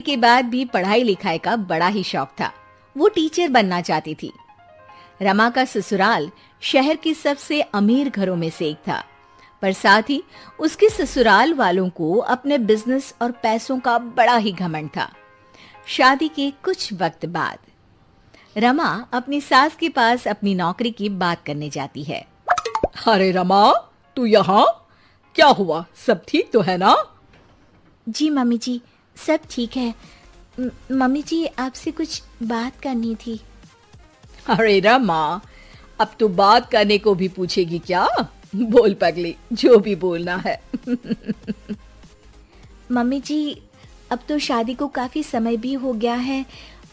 के बाद भी पढ़ाई लिखाई का बड़ा ही शौक था। वो टीचर बनना चाहती थी। रमा का ससुराल शहर के सबसे अमीर घरों में से एक था, पर साथ ही उसके ससुराल वालों को अपने बिजनेस और पैसों का बड़ा ही घमंड था। शादी के कुछ वक्त बाद रमा अपनी सास के पास अपनी नौकरी की बात करने जाती है। अरे रमा, तू यहाँ? क्या हुआ? सब ठीक तो है ना? जी मम्मी जी, सब ठीक है। मम्मी जी, आपसे कुछ बात करनी थी। अरे रमा, अब तू बात करने को भी पूछेगी क्या? बोल पगली, जो भी बोलना है। मम्मी जी, अब तो शादी को काफी समय भी हो गया है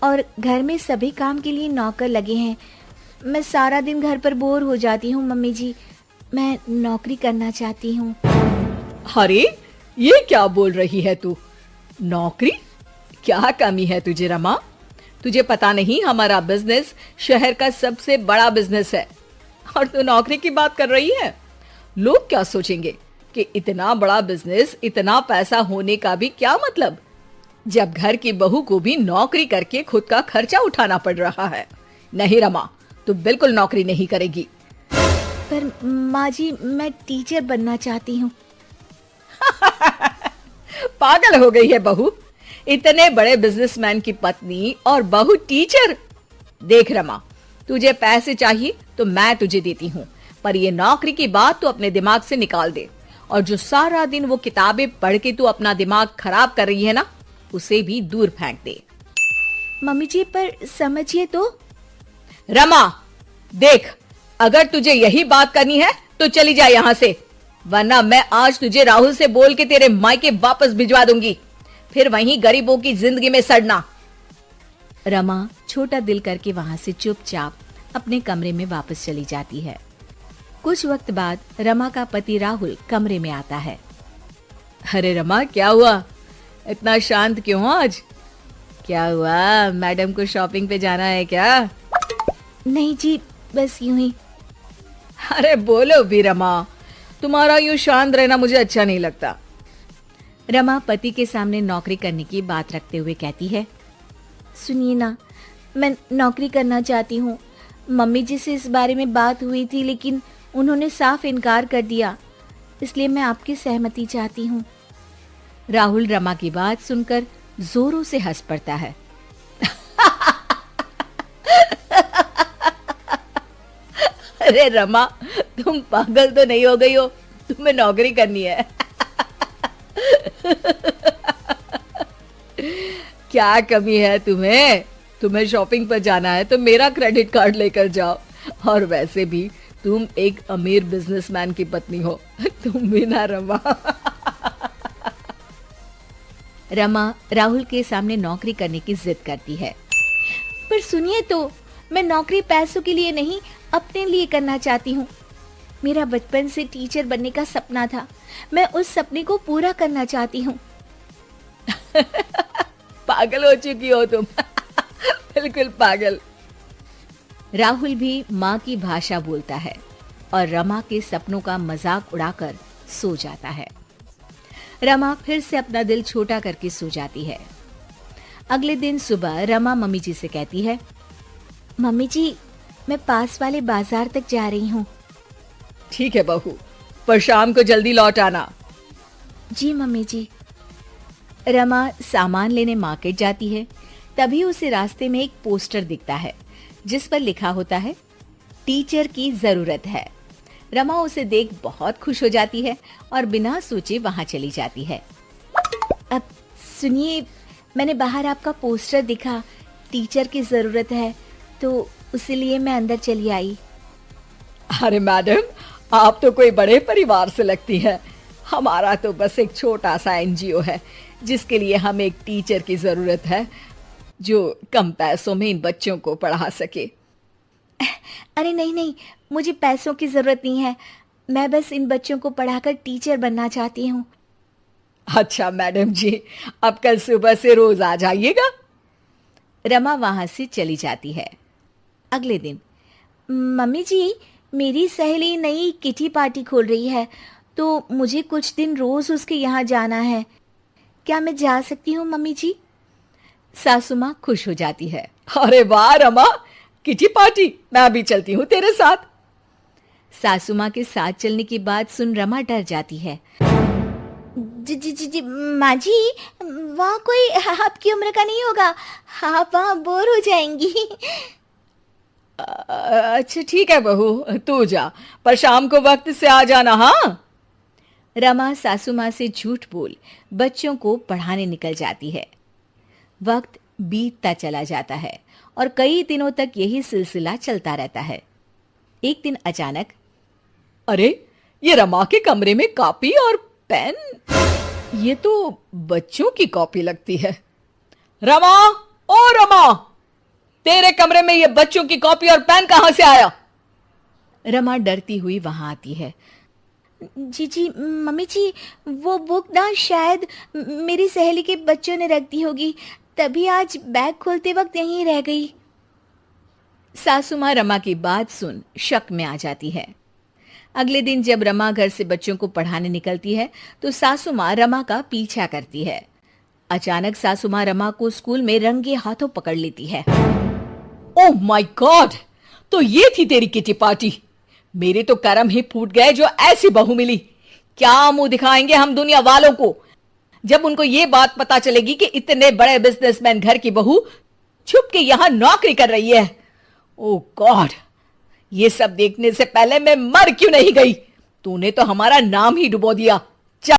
और घर में सभी काम के लिए नौकर लगे हैं। मैं सारा दिन घर पर बोर हो जाती हूँ मम्मी जी। मैं नौकरी करना चाहती हूँ। अरे, ये क्या बोल रही है तू? नौकरी? क्या कमी है तुझे रमा? तुझे पता नहीं, हमारा बिजनेस शहर का सबसे बड़ा बिजनेस है और तू नौकरी की बात कर रही है। लोग क्या सोचेंगे कि इतना बड़ा बिजनेस, इतना पैसा होने का भी क्या मतलब, जब घर की बहू को भी नौकरी करके खुद का खर्चा उठाना पड़ रहा है। नहीं रमा, तू बिल्कुल नौकरी नहीं करेगी। पर माँ जी, मैं टीचर बनना चाहती हूँ। पागल हो गई है बहू? इतने बड़े बिजनेसमैन की पत्नी और बहू टीचर? देख रमा, तुझे पैसे चाहिए तो मैं तुझे देती हूँ, पर ये नौकरी की बात तो अपने दिमाग से निकाल दे। और जो सारा दिन वो किताबें पढ़ के तू अपना दिमाग खराब कर रही है ना, उसे भी दूर फेंक दे। मम्मी जी, पर समझिए तो। रमा देख, अगर तुझे यही बात करनी है तो चली जा यहाँ से, वरना मैं आज तुझे राहुल से बोल के तेरे मायके वापस भिजवा दूंगी, फिर वहीं गरीबों की जिंदगी में सड़ना। रमा छोटा दिल करके वहां से चुपचाप अपने कमरे में वापस चली जाती है। कुछ वक्त बाद रमा का पति राहुल कमरे में आता है। अरे रमा, क्या हुआ? इतना शांत क्यों हो आज? क्या हुआ, मैडम को शॉपिंग पे जाना है क्या? नहीं जी, बस यूं ही। अरे बोलो भी रमा, तुम्हारा यूं शांत रहना मुझे अच्छा नहीं लगता। रमा पति के सामने नौकरी करने की बात रखते हुए कहती है, सुनिए ना, मैं नौकरी करना चाहती हूँ। मम्मी जी से इस बारे में बात हुई थी, लेकिन उन्होंने साफ इनकार कर दिया, इसलिए मैं आपकी सहमति चाहती हूँ। राहुल रमा की बात सुनकर जोरों से हंस पड़ता है। अरे रमा, तुम पागल तो नहीं हो गई हो? तुम्हें नौकरी करनी है। क्या कमी है तुम्हें? तुम्हें शॉपिंग पर जाना है तो मेरा क्रेडिट कार्ड लेकर जाओ। और वैसे भी तुम एक अमीर बिजनेसमैन की पत्नी हो, तुम भी ना रमा। रमा राहुल के सामने नौकरी करने की जिद करती है। पर सुनिए तो, मैं नौकरी पैसों के लिए नहीं, अपने लिए करना चाहती हूँ। मेरा बचपन से टीचर बनने का सपना था, मैं उस सपने को पूरा करना चाहती हूँ। पागल हो चुकी हो तुम। बिल्कुल पागल। राहुल भी माँ की भाषा बोलता है और रमा के सपनों का मजाक उड़ाकर सो जाता है। रमा फिर से अपना दिल छोटा करके सो जाती है। अगले दिन सुबह रमा मम्मी जी से कहती है, मम्मी जी, मैं पास वाले बाजार तक जा रही हूँ। ठीक है बहू, पर शाम को जल्दी लौट आना। जी मम्मी जी। रमा सामान लेने मार्केट जाती है, तभी उसे रास्ते में एक पोस्टर दिखता है जिस पर लिखा होता है, टीचर की जरूरत है। रमा उसे देख बहुत खुश हो जाती है और बिना सोचे वहां चली जाती है। अब सुनिए, मैंने बाहर आपका पोस्टर दिखा, टीचर की जरूरत है, तो इसीलिए मैं अंदर चली आई। अरे मैडम, आप तो कोई बड़े परिवार से लगती है। हमारा तो बस एक छोटा सा एनजीओ है जिसके लिए हमें एक टीचर की जरूरत है जो कम पैसों में इन बच्चों को पढ़ा सके। अरे नहीं नहीं, मुझे पैसों की जरूरत नहीं है, मैं बस इन बच्चों को पढ़ाकर टीचर बनना चाहती हूँ। अच्छा मैडम जी, अब कल सुबह से रोज आ जाइएगा। रमा वहां से चली जाती है। अगले दिन, मम्मी जी, मेरी सहेली नई किटी पार्टी खोल रही है, तो मुझे कुछ दिन रोज उसके यहाँ जाना है। क्या मैं जा सकती हूँ मम्मी जी? सासू माँ खुश हो जाती है। अरे वाह रमा, किटी पार्टी, मैं भी चलती हूँ तेरे साथ। सासू माँ के साथ चलने की बात सुन रमा डर जाती है। जी जी जी जी माँ जी, वहाँ कोई आपकी उम्र का नहीं होगा, आप वहाँ बोर हो जाएंगी। अच्छा ठीक है बहू, तू जा, पर शाम को वक्त से आ जाना। हाँ। रमा सासू माँ से झूठ बोल बच्चों को पढ़ाने निकल जाती है। वक्त बीतता चला जाता है और कई दिनों तक यही सिलसिला चलता रहता है। एक दिन अचानक, अरे, ये रमा के कमरे में कॉपी और पेन, ये तो बच्चों की कॉपी लगती है। रमा, ओ रमा, तेरे कमरे में ये बच्चों की कॉपी और पेन कहां से आया? रमा डरती हुई वहां आती है। जी जी मम्मी जी, वो बुक ना शायद मेरी सहेली के बच्चों ने रख दी होगी, तभी आज बैग खोलते वक्त यहीं रह गई। सासू माँ रमा की बात सुन शक में आ जाती है। अगले दिन जब रमा घर से बच्चों को पढ़ाने निकलती है तो सासू माँ रमा का पीछा करती है। अचानक सासू माँ रमा को स्कूल में रंगे हाथों पकड़ लेती है। ओह माय गॉड, तो ये थी तेरी किटी पार्टी। मेरे तो करम ही फूट गए जो ऐसी बहू मिली। क्या मुंह दिखाएंगे हम दुनिया वालों को जब उनको ये बात पता चलेगी कि इतने बड़े बिजनेसमैन घर की बहू छुप के यहां नौकरी कर रही है। ओह गॉड, ये सब देखने से पहले मैं मर क्यों नहीं गई? तूने तो हमारा नाम ही डुबो दिया।